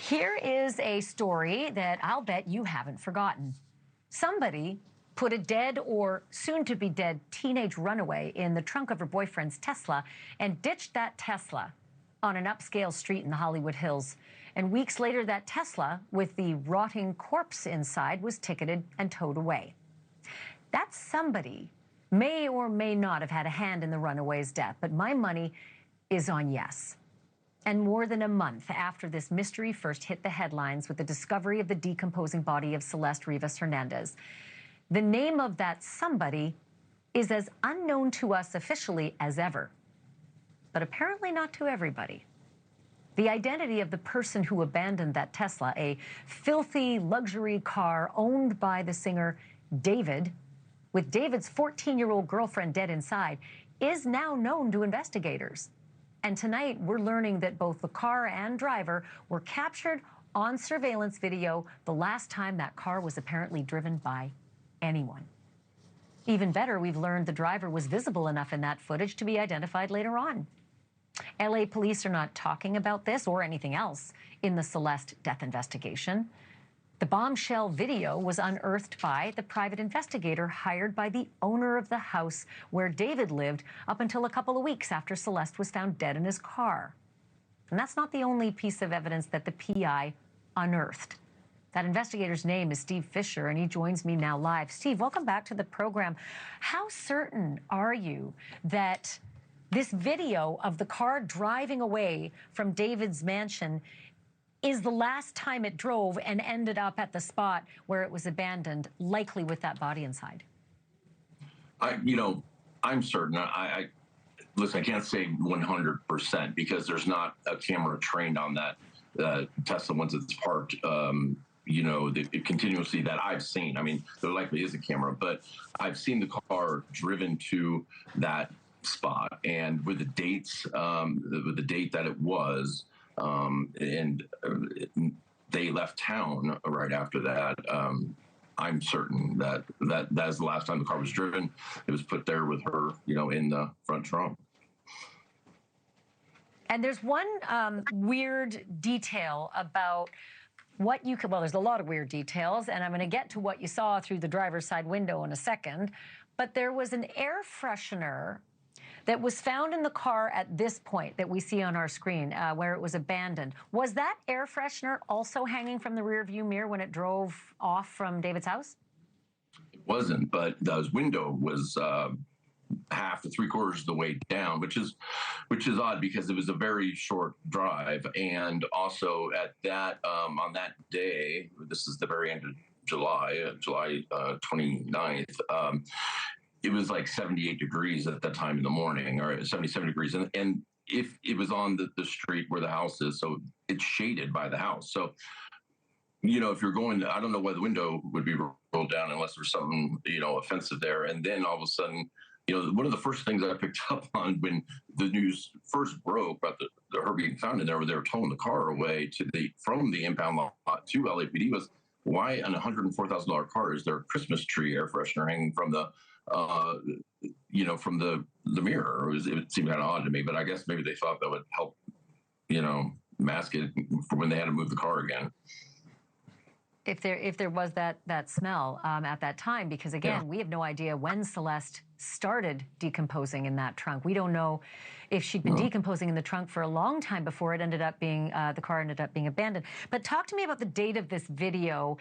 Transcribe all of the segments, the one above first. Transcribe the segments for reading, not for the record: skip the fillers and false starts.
Here is a story that I'll bet you haven't forgotten. Somebody put a dead or soon-to-be dead teenage runaway in the trunk of her boyfriend's Tesla and ditched that Tesla on an upscale street in the Hollywood Hills. And weeks later, that Tesla, with the rotting corpse inside, was ticketed and towed away. That somebody may or may not have had a hand in the runaway's death, but my money is on yes. And more than a month after this mystery first hit the headlines with the discovery of the decomposing body of Celeste Rivas Hernandez, the name of that somebody is as unknown to us officially as ever, but apparently not to everybody. The identity of the person who abandoned that Tesla, a filthy luxury car owned by the singer David, with David's 14-year-old girlfriend dead inside, is now known to investigators. And tonight, we're learning that both the car and driver were captured on surveillance video the last time that car was apparently driven by anyone. Even better, we've learned the driver was visible enough in that footage to be identified later on. LA police are not talking about this or anything else in the Celeste death investigation. The bombshell video was unearthed by the private investigator hired by the owner of the house where David lived up until a couple of weeks after Celeste was found dead in his car. And that's not the only piece of evidence that the PI unearthed. That investigator's name is Steve Fischer, and he joins me now live. Steve, welcome back to the program. How certain are you that this video of the car driving away from David's mansion is the last time it drove and ended up at the spot where it was abandoned, likely with that body inside? I'm certain. Listen, I can't say 100% because there's not a camera trained on that Tesla once it's parked. Continuously that I've seen. I mean, there likely is a camera, but I've seen the car driven to that spot, and with the dates, with the date that it was. They left town right after that. I'm certain that is the last time the car was driven. It was put there with her, in the front trunk. And there's one weird detail about what you could, well, there's a lot of weird details, and I'm going to get to what you saw through the driver's side window in a second, but there was an air freshener that was found in the car at this point that we see on our screen, where it was abandoned. Was that air freshener also hanging from the rear view mirror when it drove off from David's house? It wasn't, but the window was half to three-quarters of the way down, which is odd because it was a very short drive. And also at that, on that day, this is the very end of July 29th, it was like 78 degrees at that time in the morning, or 77 degrees. And if it was on the street where the house is, so it's shaded by the house. So, if you're going, I don't know why the window would be rolled down unless there's something, offensive there. And then all of a sudden, one of the first things I picked up on when the news first broke about her being found in there, where they were towing the car away from the impound lot to LAPD, was why on a $104,000 car is there a Christmas tree air freshener hanging from the from the mirror? It seemed kind of odd to me, but I guess maybe they thought that would help, mask it for when they had to move the car again. If there was that smell at that time, because again, we have no idea when Celeste started decomposing in that trunk. We don't know if she'd been decomposing in the trunk for a long time before it ended up being, the car ended up being abandoned. But talk to me about the date of this video,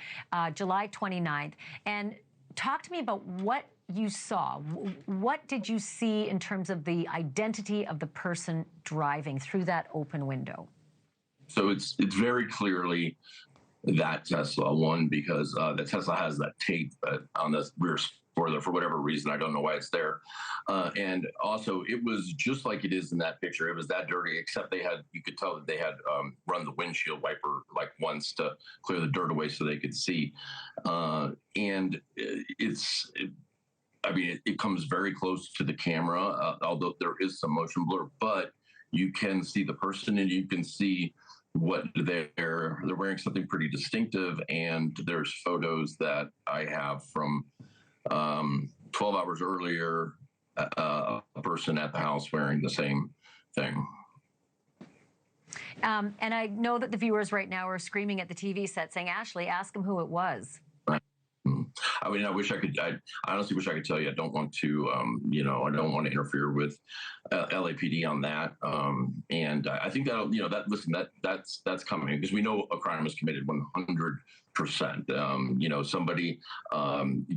July 29th, and talk to me about what you saw. What did you see in terms of the identity of the person driving through that open window? So it's very clearly that Tesla, one, because the Tesla has that tape on the rear spoiler for whatever reason. I don't know why it's there. And also, it was just like it is in that picture. It was that dirty, except you could tell that they had run the windshield wiper like once to clear the dirt away so they could see. And it comes very close to the camera, although there is some motion blur, but you can see the person and you can see what they're wearing, something pretty distinctive. And there's photos that I have from 12 hours earlier, a person at the house wearing the same thing. And I know that the viewers right now are screaming at the TV set saying, Ashleigh, ask him who it was. I mean, I wish I could. I honestly wish I could tell you. I don't want to. I don't want to interfere with LAPD on that. And I think that listen, that's coming because we know a crime was committed 100%. Somebody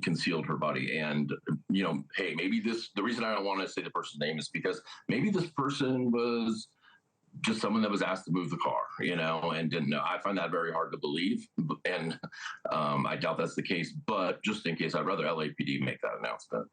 concealed her body, and hey, maybe the reason I don't want to say the person's name is because maybe this person was just someone that was asked to move the car, and didn't know. I find that very hard to believe, and I doubt that's the case. But just in case, I'd rather LAPD make that announcement.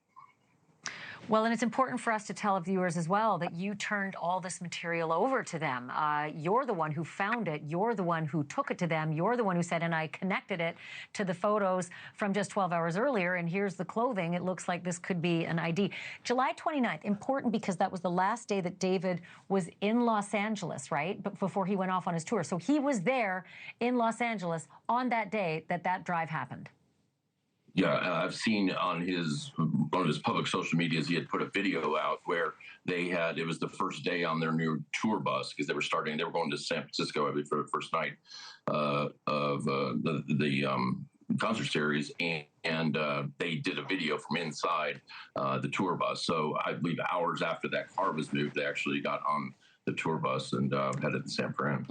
Well, and it's important for us to tell viewers as well that you turned all this material over to them. You're the one who found it. You're the one who took it to them. You're the one who said, and I connected it to the photos from just 12 hours earlier, and here's the clothing. It looks like this could be an ID. July 29th, important because that was the last day that David was in Los Angeles, right? But before he went off on his tour. So he was there in Los Angeles on that day that drive happened. Yeah, I've seen on one of his public social medias, he had put a video out where it was the first day on their new tour bus because they were going to San Francisco, I believe, for the first night of the concert series, and they did a video from inside the tour bus. So I believe hours after that car was moved, they actually got on the tour bus and headed to San Fran.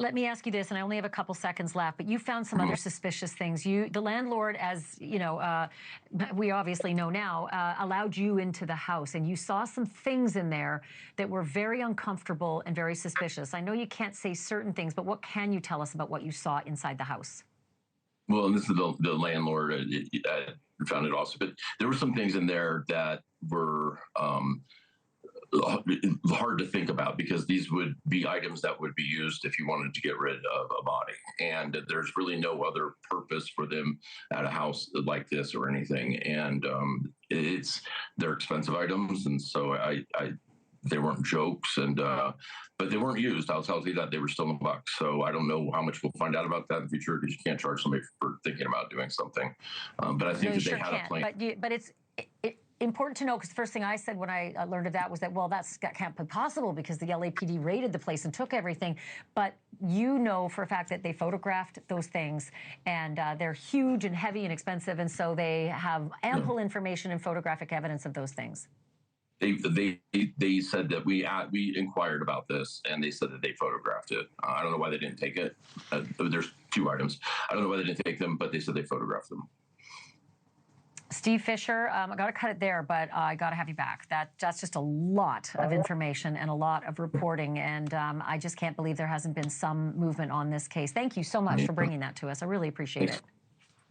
Let me ask you this, and I only have a couple seconds left, but you found some other suspicious things. The landlord, as we obviously know now, allowed you into the house, and you saw some things in there that were very uncomfortable and very suspicious. I know you can't say certain things, but what can you tell us about what you saw inside the house? Well, and this is the landlord found it also, but there were some things in there that were hard to think about because these would be items that would be used if you wanted to get rid of a body, and there's really no other purpose for them at a house like this or anything. And they're expensive items, and so they weren't jokes, but they weren't used. I'll tell you that they were still in the box. So I don't know how much we'll find out about that in the future because you can't charge somebody for thinking about doing something. But I think they had a plan. But it's important to know, because the first thing I said when I learned of that was that, well, that can't be possible because the LAPD raided the place and took everything. But you know for a fact that they photographed those things, and they're huge and heavy and expensive, and so they have ample information and photographic evidence of those things. They said that we inquired about this, and they said that they photographed it. I don't know why they didn't take it. There's two items. I don't know why they didn't take them, but they said they photographed them. Steve Fischer, I got to cut it there, but I got to have you back. That's just a lot of information and a lot of reporting, and I just can't believe there hasn't been some movement on this case. Thank you so much for bringing that to us. I really appreciate it.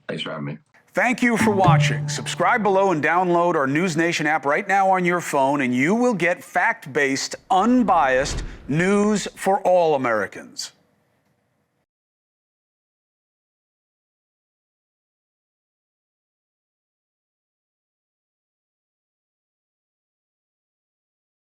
Thanks for having me. Thank you for watching. Subscribe below and download our NewsNation app right now on your phone, and you will get fact-based, unbiased news for all Americans.